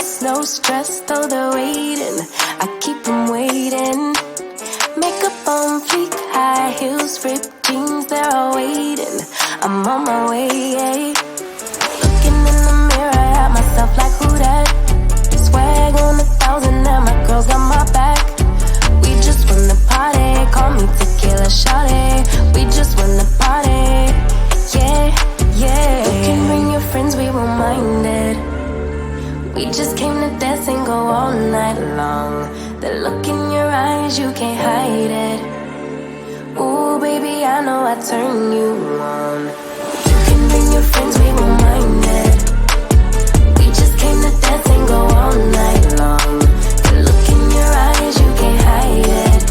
stress, no stress, though they're waiting. I keep them waiting. Makeup on fleek, high heels, ripped jeans, they're all waiting. I'm on my way. Looking in the mirror at myself like who that? Swag on 1,000 and my girls got my back. We just wanna party, call me tequila shawty. We just wanna party, yeah. You can bring your friends, we won't mind it. We just came to dance and go all night long. The look in your eyes, you can't hide it. Ooh, baby, I know I turn you on. You can bring your friends, we won't mind it. We just came to dance and go all night long. The look in your eyes, you can't hide it.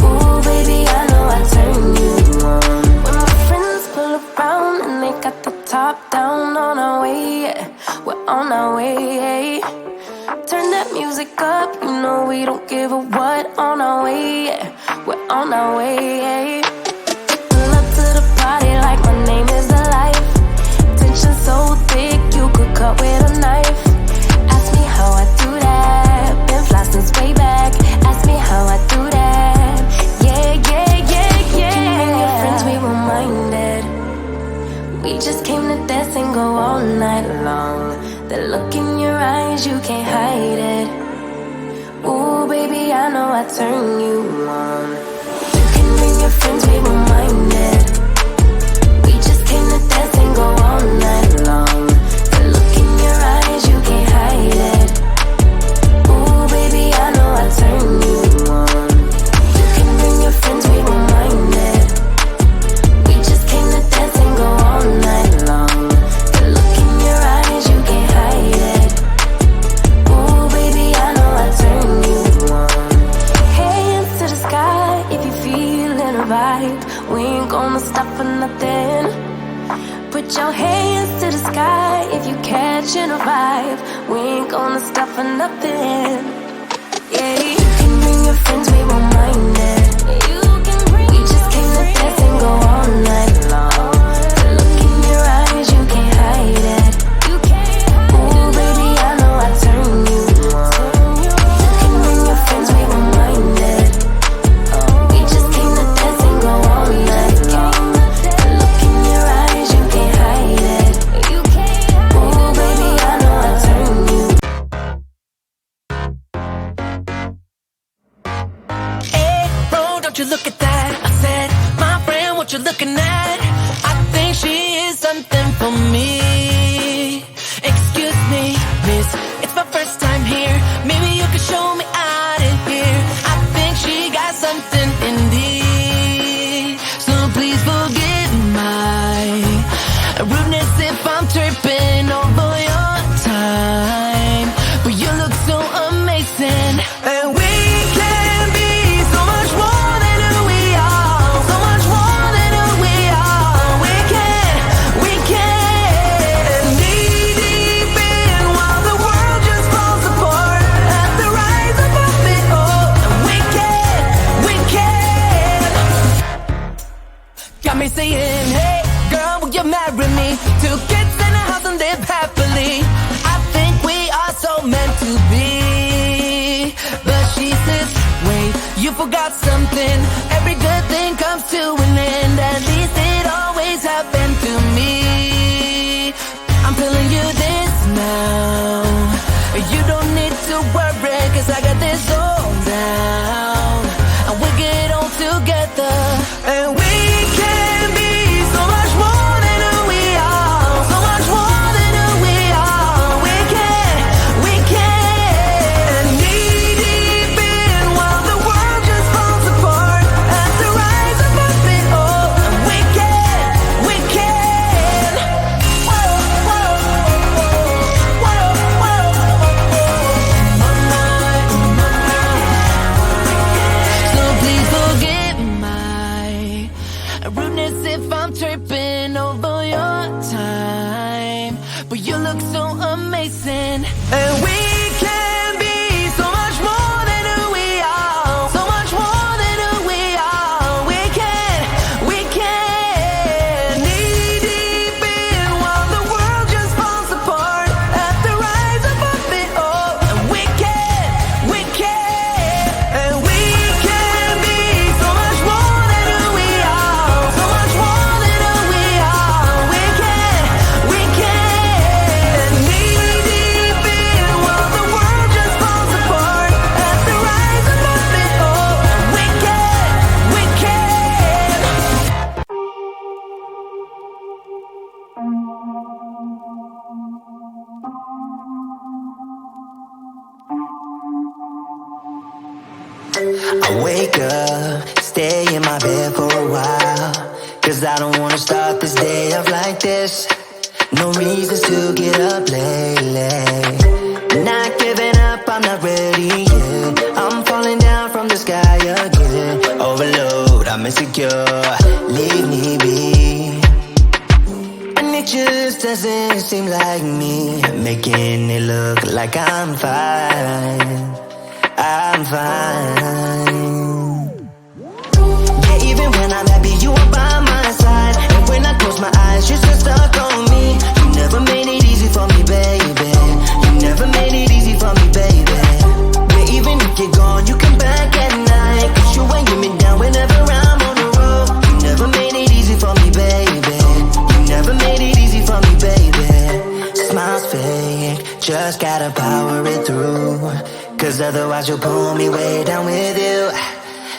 Ooh, baby, I know I turn you on. When my friends pull around and they got the top down, on our way, yeah. We're on our way. Turn that music up, you know we don't give a what. On our way, yeah. We're on our way. Pull up to the party like my name is alive. Tension so thick, you could cut with a knife. Ask me how I do that. Been fly since way back. Ask me how I do that. Yeah. You can bring your friends, we won't mind it. We just came to dance and go all night long. The look in your eyes, you can't hide it. Ooh, baby, I know I turn you on. You can bring your friends, we won't mind it. We just came to dance and go all night long. The look in your eyes, you can't hide it. Ooh, baby, I know I turn you on. You can bring your friends, we won't mind it. We just came to dance and go all night long. The look in your eyes, you can't hide it. Ooh, baby, I know I turn you on. Hands to the sky if you feeling a vibe. We ain't gonna stop for nothing. Put your hands to the sky if you catching a vibe. We ain't gonna stop for nothing. Yeah, you can bring your friends, we won't mind it. We just came to dance and go all night long. The look in your eyes, you can't hide it. Ooh, baby, I know I turn you on. You can bring your friends, we won't mind it. We just came to dance and go all night long. The look in your eyes, you can't hide it. Ooh, baby, I know I turn you. Hey, bro, don't you look at that? I said, my friend, what you looking at? I think she is something for me. Excuse me, miss, it's my first time here. Maybe you could show me out of here. I think she got something in me. So please forgive my rudeness if I'm tripping over your time. But you look so amazing. And we can be so much more than who we are. So much more than who we are. We can. Knee deep in while the world just falls apart. At the rise above it all. And we can. Got me saying, hey, girl, will you marry me? 2 kids in a house and live happily. I think we are so meant to be. But she says, wait, you forgot something. Every good thing comes to an end. At least it always happened to me. I'm telling you this now. You don't need to worry, 'cause I got this all down. And we get on together. And we can be so much more than who we are. So much more than who we are. We can. Knee deep in while the world just falls apart. At the rise above it all. And we can. Whoa, whoa, whoa, whoa, whoa, whoa. I wake up, stay in my bed for a while, 'cause I don't wanna start this day off like this. No reasons to get up lately. Not giving up, I'm not ready yet. I'm falling down from the sky again. Overload, I'm insecure, leave me be. And it just doesn't seem like me, making it look like I'm fine. I'm fine. Yeah, even when I'm happy, you are by my side. And when I close my eyes, you're still stuck on me. You never made it easy for me, baby. You never made it easy for me, baby. Yeah, even if you're gone, you come back at night. 'Cause you ain't get me down whenever I'm on the road. You never made it easy for me, baby. You never made it easy for me, baby. Smiles fake, just gotta power it through. 'Cause otherwise you'll pull me way down with you.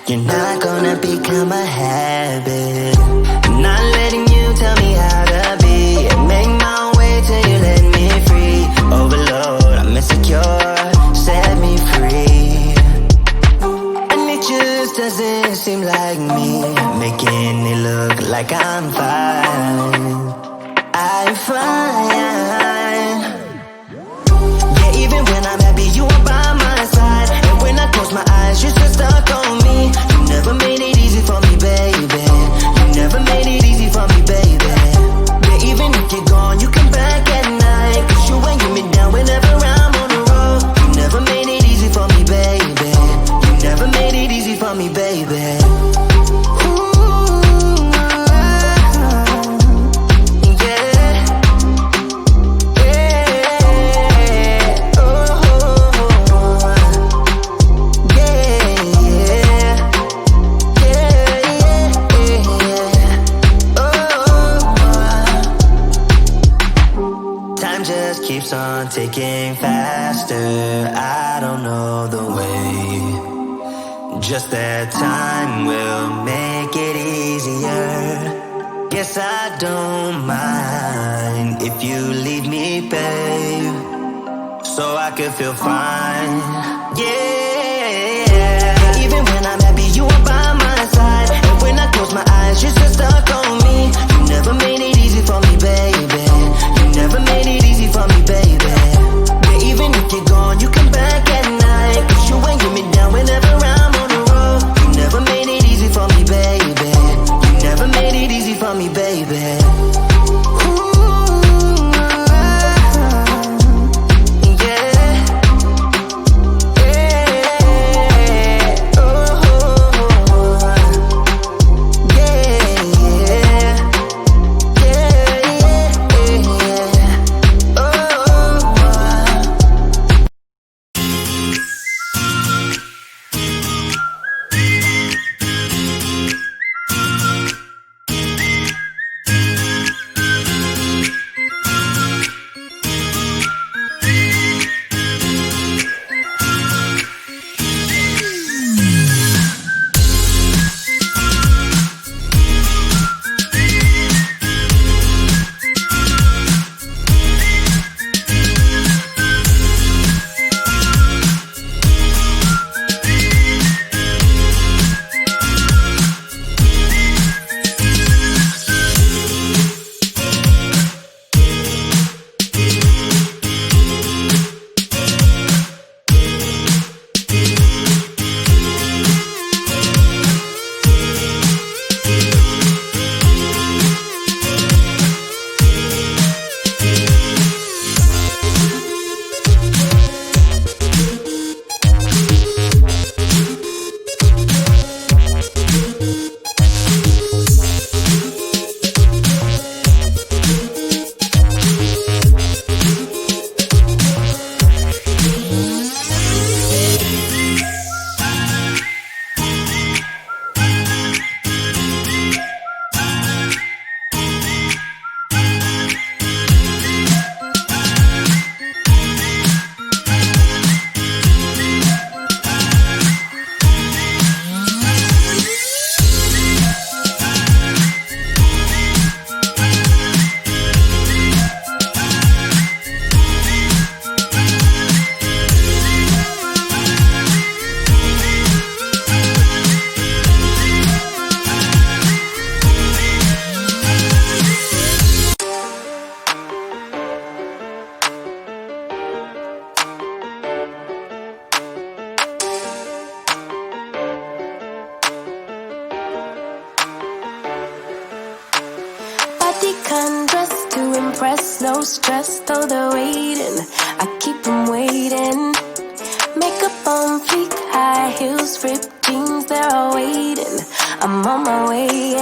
You're not gonna become a habit. Not letting you tell me how to be. Make my way till you let me free. Overload, I'm insecure, set me free. And it just doesn't seem like me, making it look like I'm fine. I'm fine. Yeah, even when I'm happy, you are by my side. And when I close my eyes, you're still stuck on me. You never made it easy for me, baby. You never made it easy for me, baby. Yeah, even if you're gone, you come back at night. 'Cause you ain't get me down whenever I'm on the road. You never made it easy for me, baby. You never made it easy for me, baby. Keeps on ticking faster. I don't know the way. Just that time will make it easier. Guess I don't mind if you leave me, babe, so I can feel fine. Yeah. Even when I'm happy, you are by my side. And when I close my eyes, you're still stuck on me. You never made it easy for me, baby. You never made it easy for me, baby. Yeah, even if you're gone, you come back at night. 'Cause you ain't get me down whenever I'm on the road. You never made it easy for me, baby. You never made it easy for me, baby. decon dress to impress, no stress, though they're waiting. I keep them waiting. Makeup on fleek, high heels, ripped jeans, they're all waiting. I'm on my way.